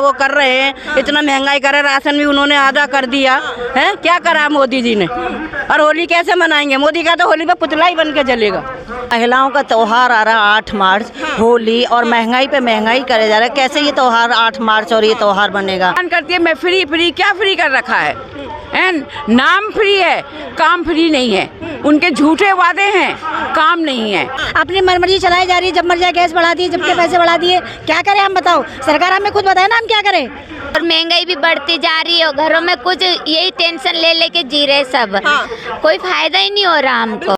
वो कर रहे हैं, इतना महंगाई करे, राशन भी उन्होंने आधा कर दिया है। क्या करा मोदी जी ने? और होली कैसे मनाएंगे? मोदी का तो होली पे पुतला ही बन के चलेगा। महिलाओं का त्योहार आ रहा 8 मार्च, होली, और महंगाई पे महंगाई करे जा रहा है। कैसे ये त्योहार 8 मार्च और ये त्योहार बनेगा? करती है मैं फ्री क्या फ्री कर रखा है? नाम फ्री है, काम फ्री नहीं है। उनके झूठे वादे हैं, काम नहीं है। अपनी मर्जी चलाई जा रही है, जब मर जाए गैस बढ़ा दिए, जब के पैसे बढ़ा दिए। क्या करें हम? बताओ, सरकार हमें खुद बताए ना, हम क्या करें? और महंगाई भी बढ़ती जा रही है, घरों में कुछ यही टेंशन ले लेके जी रहे सब। कोई फायदा ही नहीं हो रहा हमको।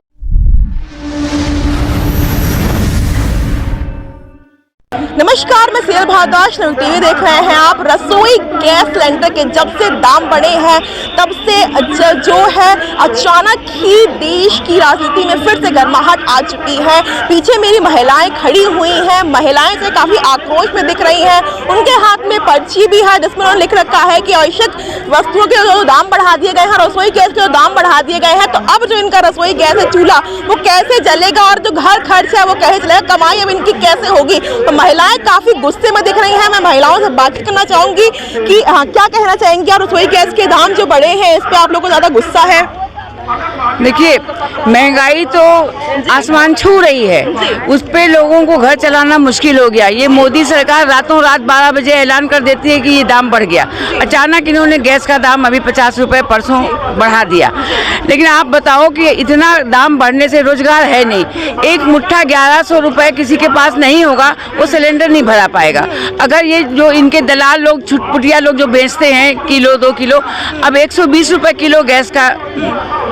नमस्कार, मैं सीएल भारद्वाज, टीवी देख रहे हैं आप। रसोई गैस सिलेंडर के जब से दाम बढ़े हैं तब से जो है अचानक ही देश की राजनीति में फिर से गर्माहट आ चुकी है। पीछे मेरी महिलाएं खड़ी हुई हैं, महिलाएं से काफ़ी आक्रोश में दिख रही हैं। उनके हाथ में पर्ची भी है जिसमें उन्होंने लिख रखा है कि आवश्यक वस्तुओं के जो दाम बढ़ा दिए गए हैं, रसोई गैस के जो दाम बढ़ा दिए गए हैं, तो अब जो इनका रसोई गैस है चूल्हा वो कैसे जलेगा और जो घर खर्च है वो कैसे चलेगा, कमाई अब इनकी कैसे होगी। तो महिलाएं काफी गुस्से में दिख रही हैं। मैं महिलाओं से बातचीत करना चाहूंगी कि क्या कहना चाहेंगी। और रसोई गैस के दाम जो बढ़े हैं इस पे आप लोगों को ज्यादा गुस्सा है? देखिए, महंगाई तो आसमान छू रही है, उस पे लोगों को घर चलाना मुश्किल हो गया। ये मोदी सरकार रातों रात 12 बजे ऐलान कर देती है कि ये दाम बढ़ गया। अचानक इन्होंने गैस का दाम अभी 50 रुपये परसों बढ़ा दिया। लेकिन आप बताओ कि इतना दाम बढ़ने से रोजगार है नहीं। एक मुट्ठा 1100 रुपये किसी के पास नहीं होगा, वो सिलेंडर नहीं भरा पाएगा। अगर ये जो इनके दलाल लोग, छुटपुटिया लोग जो बेचते हैं किलो 2 किलो, अब 120 रुपये किलो गैस का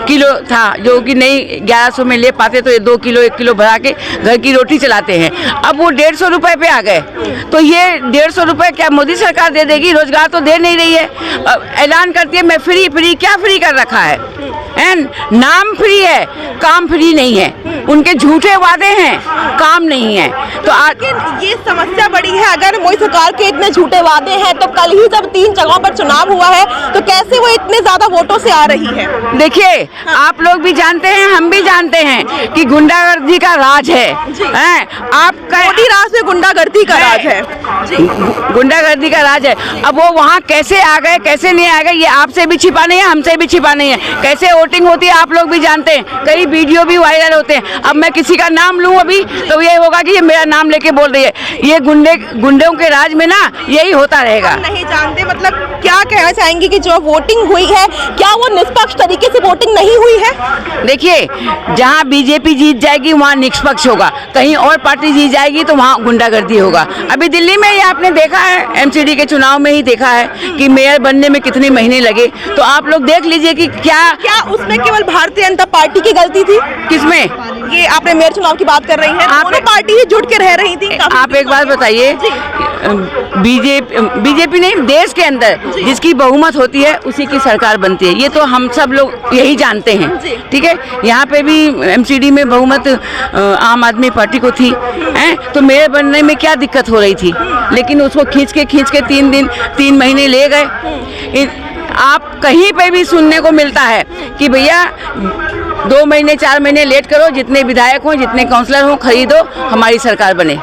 किलो था, जो कि नहीं 1100 में ले पाते, तो ये 2 किलो 1 किलो भरा के घर की रोटी चलाते हैं। अब वो 150 रुपये पे आ गए। तो ये 150 रुपये क्या मोदी सरकार दे देगी? रोजगार तो दे नहीं रही है। ऐलान करती है मैं फ्री क्या फ्री कर रखा है? नाम फ्री है, काम फ्री नहीं है। उनके झूठे वादे हैं, काम नहीं है। तो ये समस्या बड़ी है। अगर मोदी सरकार के इतने झूठे वादे हैं तो कल ही जब 3 जगहों पर चुनाव हुआ है तो कैसे वो इतने ज्यादा वोटों से आ रही है? देखिए, आप लोग भी जानते हैं, हम भी जानते हैं कि गुंडागर्दी का राज है। आपका मोदी राज में गुंडागर्दी का राज है। गुंडागर्दी का राज है। अब वो वहाँ कैसे आ गए, कैसे नहीं आ गए, ये आपसे भी छिपा नहीं है, हमसे भी छिपा नहीं है। कैसे वोटिंग होती है आप लोग भी जानते हैं, कई वीडियो भी वायरल होते हैं। अब मैं किसी का नाम लूँ अभी तो ये होगा कि ये मेरा नाम लेके बोल रही है। ये गुंडों के राज में ना यही होता रहेगा। नहीं जानते, मतलब क्या कहना चाहेंगे कि जो वोटिंग हुई है क्या वो निष्पक्ष तरीके से वोटिंग नहीं हुई है? देखिए, जहाँ बीजेपी जीत जाएगी वहाँ निष्पक्ष होगा, कहीं और पार्टी जीत जाएगी तो वहाँ गुंडागर्दी होगा। अभी दिल्ली में ये आपने देखा है, एमसीडी के चुनाव में ही देखा है कि मेयर बनने में कितने महीने लगे। तो आप लोग देख लीजिए कि क्या उसमें केवल भारतीय जनता पार्टी की गलती थी? किसमें? ये आपने मेयर चुनाव की बात कर रही हैं, दोनों पार्टी ही जुट के रह रही थी। आप एक बात बताइए, बीजेपी नहीं, देश के अंदर जिसकी बहुमत होती है उसी की सरकार बनती है। ये तो हम सब लोग यही जानते हैं, ठीक है। यहाँ पे भी एमसीडी में बहुमत आम आदमी पार्टी को थी, तो मेयर बनने में क्या दिक्कत हो रही थी? लेकिन उसको खींच के 3 महीने ले गए। आप कहीं पे भी सुनने को मिलता है कि भैया 2 महीने 4 महीने लेट करो, जितने विधायक हों, जितने काउंसलर हों, खरीदो, हमारी सरकार बने।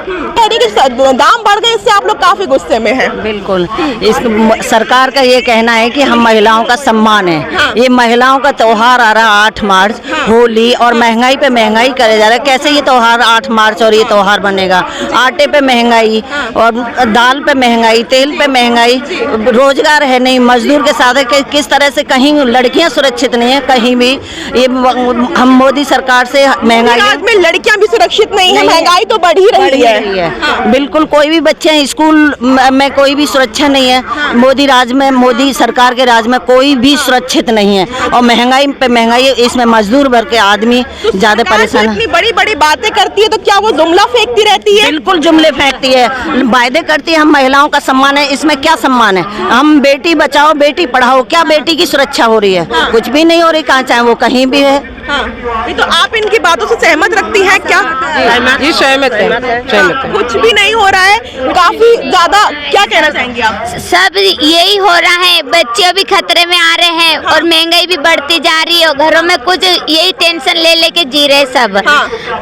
दाम बढ़ गए, इससे आप लोग काफी गुस्से में हैं। बिल्कुल, इस सरकार का ये कहना है कि हम महिलाओं का सम्मान है। ये महिलाओं का त्योहार आ रहा 8 मार्च, होली, और महंगाई पे महंगाई करे जा रहा है। कैसे ये त्योहार 8 मार्च और ये त्योहार बनेगा? आटे पे महंगाई और दाल पे महंगाई, तेल पे महंगाई, रोजगार है नहीं, मजदूर के साथ किस तरह से कहीं लड़कियां सुरक्षित नहीं है, कहीं भी। ये हम मोदी सरकार से महंगाई में लड़कियां भी सुरक्षित नहीं है, महंगाई तो बढ़ ही रही है। बिल्कुल, कोई भी बच्चे स्कूल में कोई भी सुरक्षा नहीं है। मोदी राज में, मोदी सरकार के राज में कोई भी सुरक्षित नहीं है। और महंगाई पे महंगाई, इसमें मजदूर वर्ग के आदमी ज्यादा परेशान है। इतनी बड़ी बड़ी बातें करती है तो क्या वो जुमला फेंकती रहती है? बिल्कुल जुमले फेंकती है, वायदे करती है। हम महिलाओं का सम्मान है, इसमें क्या सम्मान है? हम बेटी बचाओ बेटी पढ़ाओ, क्या बेटी की सुरक्षा हो रही है? कुछ भी नहीं हो रही, कहाँ चाहे वो कहीं भी है। तो आप इनकी बातों से सहमत रखती हैं क्या? जी सहमत है। कुछ भी नहीं हो रहा है, काफी ज्यादा। क्या कहना चाहेंगे आप? सब यही हो रहा है, बच्चे भी खतरे में आ रहे हैं और महंगाई भी बढ़ती जा रही है, घरों में कुछ यही टेंशन ले लेके जी रहे सब।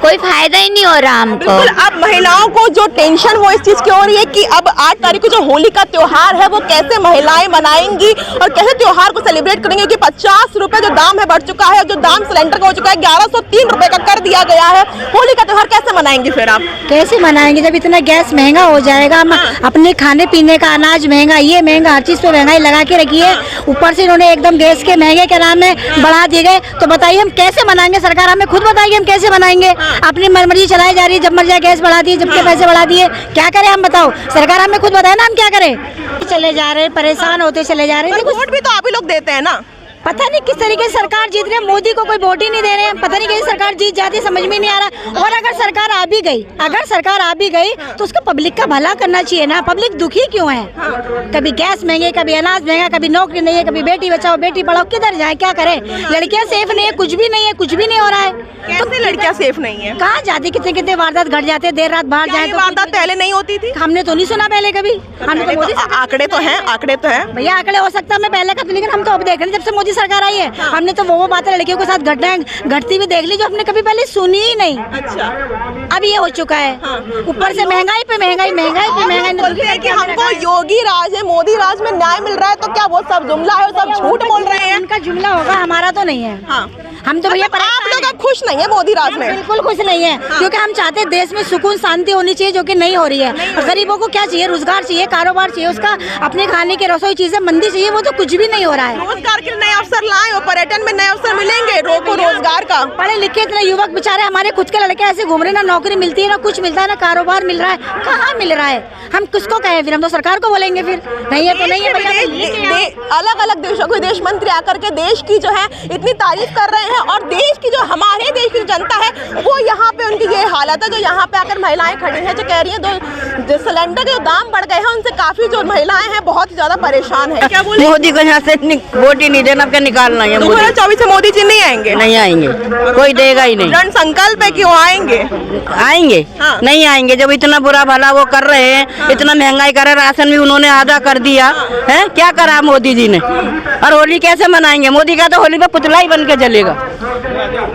कोई फायदा ही नहीं हो रहा हमको। बिल्कुल, अब महिलाओं को जो टेंशन वो इस चीज की हो रही है कि अब 8 तारीख को जो होली का त्योहार है वो कैसे महिलाएं मनाएंगी और कैसे त्योहार को सेलिब्रेट करेंगे, कि 50 रुपए जो दाम है बढ़ चुका है, जो दाम सिलेंडर का हो चुका है 1103 रुपए का कर दिया गया है। होली का त्योहार कैसे मनाएंगे फिर आप? कैसे मनाएंगे जब इतना गैस महंगा हो जाएगा, हम अपने खाने पीने का अनाज महंगा, ये महंगा, हर चीज पे महंगाई लगा के रखी है, ऊपर से इन्होंने एकदम गैस के महंगे के नाम में बढ़ा दिए गए, तो बताइए हम कैसे मनाएंगे? सरकार हमें खुद बताइए हम कैसे मनाएंगे? अपनी मर्जी चलाई जा रही है, जब मर जाए गैस बढ़ा दिए, जब के पैसे बढ़ा दिए, क्या करें हम बताओ? सरकार हमें खुद बताए ना हम क्या करें? चले जा रहे, परेशान होते चले जा रहे हैं। वोट भी तो आप ही लोग देते हैं ना। पता नहीं किस तरीके से सरकार जीत रही है, मोदी को कोई वोट ही नहीं दे रहे हैं, पता नहीं कैसे सरकार जीत जाती है, समझ में नहीं आ रहा। और अगर सरकार आ भी गई तो उसको पब्लिक का भला करना चाहिए ना। पब्लिक दुखी क्यों है? कभी गैस महंगे, कभी अनाज महंगा, कभी नौकरी नहीं है, कभी बेटी बचाओ बेटी पढ़ाओ, किधर जाए, क्या करें? लड़कियां सेफ नहीं है, कुछ भी नहीं है, कुछ भी नहीं हो रहा है। कैसे लड़कियां सेफ नहीं है? कहाँ जाती, कितने कितने वारदात घट जाते हैं, देर रात बाहर जाए तो। वारदात पहले नहीं होती थी? हमने तो नहीं सुना पहले कभी। हमने तो मोदी आंकड़े तो हैं भैया, आंकड़े हो सकता है मैं पहले का तो, लेकिन हम तो अब देख रहे हैं जब से मोदी सरकार आई है, हमने तो वो बातें लड़कियों के साथ घटनाएं घटती हुई देख ली जो हमने कभी पहले सुनी ही नहीं। अच्छा, अब ये हो चुका है, ऊपर से महंगाई पे महंगाई, महंगाई पे महंगाई। बोलते हैं कि हमको योगी राज है, मोदी राज में न्याय मिल रहा है, तो क्या वो सब जुमला है, वो सब झूठ बोल रहे हैं? उनका जुमला होगा, हमारा तो नहीं है। हम तो भैया आप लोग अब खुश नहीं है मोदी राज में? बिल्कुल खुश नहीं है, क्योंकि हम चाहते हैं देश में सुकून शांति होनी चाहिए, जो कि नहीं हो रही है। और गरीबों को क्या चाहिए? रोजगार चाहिए, कारोबार चाहिए, उसका अपने खाने की रसोई चीजें मंदी चाहिए, वो तो कुछ भी नहीं हो रहा है। रोजगार के नए अवसर लाए हो, पर्यटन में नए अवसर मिलेंगे, रोजगार का। पढ़े लिखे इतने युवक बेचारे हमारे खुद के लड़के ऐसे घूम रहे, ना नौकरी मिलती है, ना कुछ मिलता है, ना कारोबार मिल रहा है। कहाँ मिल रहा है? हम किसको कहें फिर? हम तो सरकार को बोलेंगे फिर, नहीं है तो नहीं है भैया। अलग अलग देशों के विदेश मंत्री आकर के देश की जो है इतनी तारीफ कर रहे हैं, और देश की जो हमारे देश की जनता है वो यहाँ पे उनकी ये हालत है, जो यहाँ पे आकर महिलाएं खड़ी हैं, जो कह रही हैं जो सिलेंडर के जो दाम बढ़ गए हैं उनसे काफी जो महिलाएं हैं बहुत ही ज्यादा परेशान है। क्या बोले? मोदी को यहाँ से वोट ही नहीं देना, क्या निकालना है? 2024 से मोदी जी नहीं आएंगे? नहीं आएंगे, कोई देगा ही नहीं। दृढ़ संकल्प है कि वो आएंगे? आएंगे नहीं आएंगे, जब इतना बुरा भला वो कर रहे हैं, इतना महंगाई करे, राशन भी उन्होंने आधा कर दिया है, क्या करा मोदी जी ने? और होली कैसे मनाएंगे? मोदी का तो होली पे पुतला ही बन के जलेगा।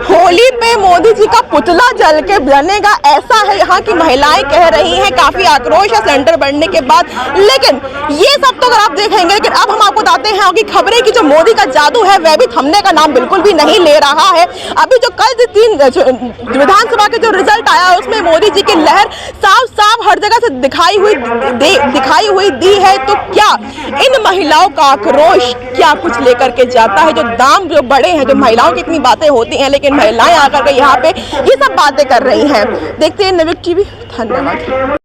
होली पे मोदी जी का पुतला जल के बनेगा, ऐसा है यहाँ की महिलाएं कह रही हैं। काफी आक्रोश है सिलेंडर बढ़ने के बाद, लेकिन ये सब तो अगर आप देखेंगे, लेकिन अब हम आपको बताते हैं कि खबरें की जो मोदी का जादू है वह भी थमने का नाम बिल्कुल भी नहीं ले रहा है। अभी जो कल 3 विधानसभा के जो रिजल्ट आया उसमें मोदी जी की लहर साफ हर जगह से दिखाई हुई दी है। तो क्या इन महिलाओं का आक्रोश क्या कुछ लेकर के जाता है? जो दाम जो बढ़े हैं, जो महिलाओं की इतनी बातें होती हैं, लेकिन महिलाएं आकर के यहाँ पे ये सब बातें कर रही हैं। देखते हैं नवयुग टीवी। धन्यवाद।